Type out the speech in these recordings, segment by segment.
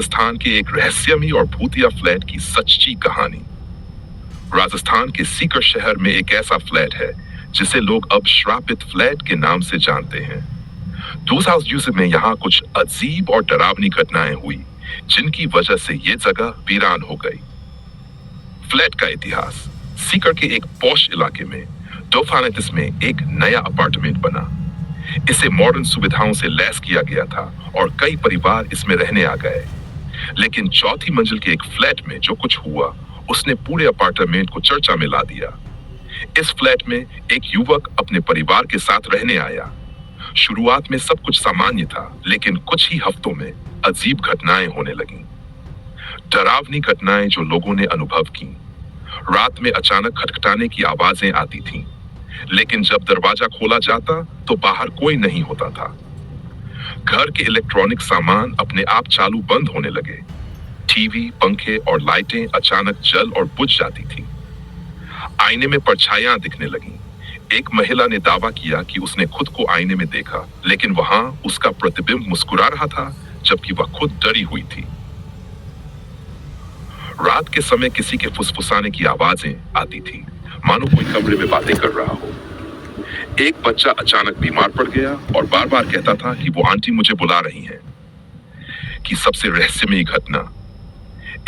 राजस्थान के एक रहस्यमयी और भूतिया फ्लैट की सच्ची कहानी। राजस्थान के सीकर शहर में एक ऐसा फ्लैट है जिसे लोग अब श्रापित फ्लैट के नाम से जानते हैं। 2000 में यहाँ कुछ अजीब और डरावनी घटनाएं हुई जिनकी वजह से ये जगह वीरान हो गई। फ्लैट का इतिहास। सीकर के एक पॉश इलाके में डोफानेटिस में एक नया अपार्टमेंट बना। इसे मॉडर्न सुविधाओं से लैस किया गया था और कई परिवार इसमें रहने आ गए। लेकिन चौथी मंजिल के एक फ्लैट में जो कुछ हुआ उसने पूरे अपार्टमेंट को चर्चा में ला दिया। इस फ्लैट में एक युवक अपने परिवार के साथ रहने आया। शुरुआत में सब कुछ सामान्य था, लेकिन कुछ ही हफ्तों में अजीब घटनाएं होने लगीं। डरावनी घटनाएं जो लोगों ने अनुभव की। रात में अचानक खटखटाने की आवाजें आती थीं, लेकिन जब दरवाजा खोला जाता तो बाहर कोई नहीं होता था। घर के इलेक्ट्रॉनिक सामान अपने आप चालू बंद होने लगे। टीवी, पंखे और लाइटें अचानक जल और बुझ जाती थीं। आईने में परछाइयां दिखने लगीं। एक महिला ने दावा किया कि उसने खुद को आईने में देखा, लेकिन वहां उसका प्रतिबिंब मुस्कुरा रहा था, जबकि वह खुद डरी हुई थी। रात के समय किसी के फुसफुसाने की आवाजें आती थी, मानो कोई कमरे में बातें कर रहा हो। एक बच्चा अचानक बीमार पड़ गया और बार बार कहता था कि वो आंटी मुझे बुला रही हैं। कि सबसे रहस्यमयी घटना,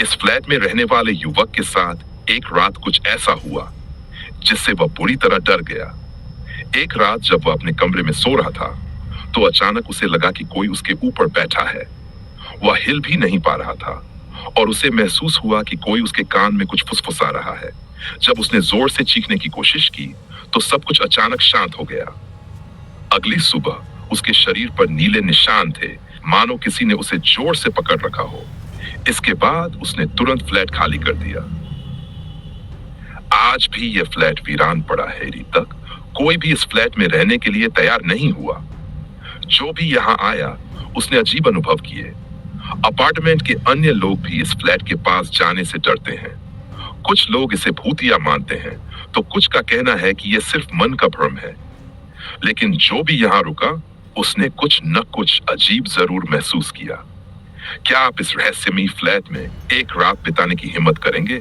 इस फ्लैट में रहने वाले युवक के साथ एक रात कुछ ऐसा हुआ जिससे वह बुरी तरह डर गया। एक रात जब वह अपने कमरे में सो रहा था तो अचानक उसे लगा कि कोई उसके ऊपर बैठा है। वह हिल भी नहीं पा रहा था और उसे महसूस हुआ कि कोई उसके कान में कुछ फुसफुसा रहा है। जब उसने जोर से चीखने की कोशिश की तो सब कुछ अचानक शांत हो गया। अगली सुबह उसके शरीर पर नीले निशान थे, मानो किसी ने उसे जोर से पकड़ रखा हो। इसके बाद उसने तुरंत फ्लैट खाली कर दिया। आज भी यह फ्लैट वीरान पड़ा है। तक कोई भी इस फ्लैट में रहने के लिए तैयार नहीं हुआ। जो भी यहाँ आया उसने अजीब अनुभव किए। अपार्टमेंट के अन्य लोग भी इस फ्लैट के पास जाने से डरते हैं। कुछ लोग इसे भूतिया मानते हैं, तो कुछ का कहना है कि यह सिर्फ मन का भ्रम है। लेकिन जो भी यहाँ रुका उसने कुछ न कुछ अजीब जरूर महसूस किया। क्या आप इस रहस्यमयी फ्लैट में एक रात बिताने की हिम्मत करेंगे?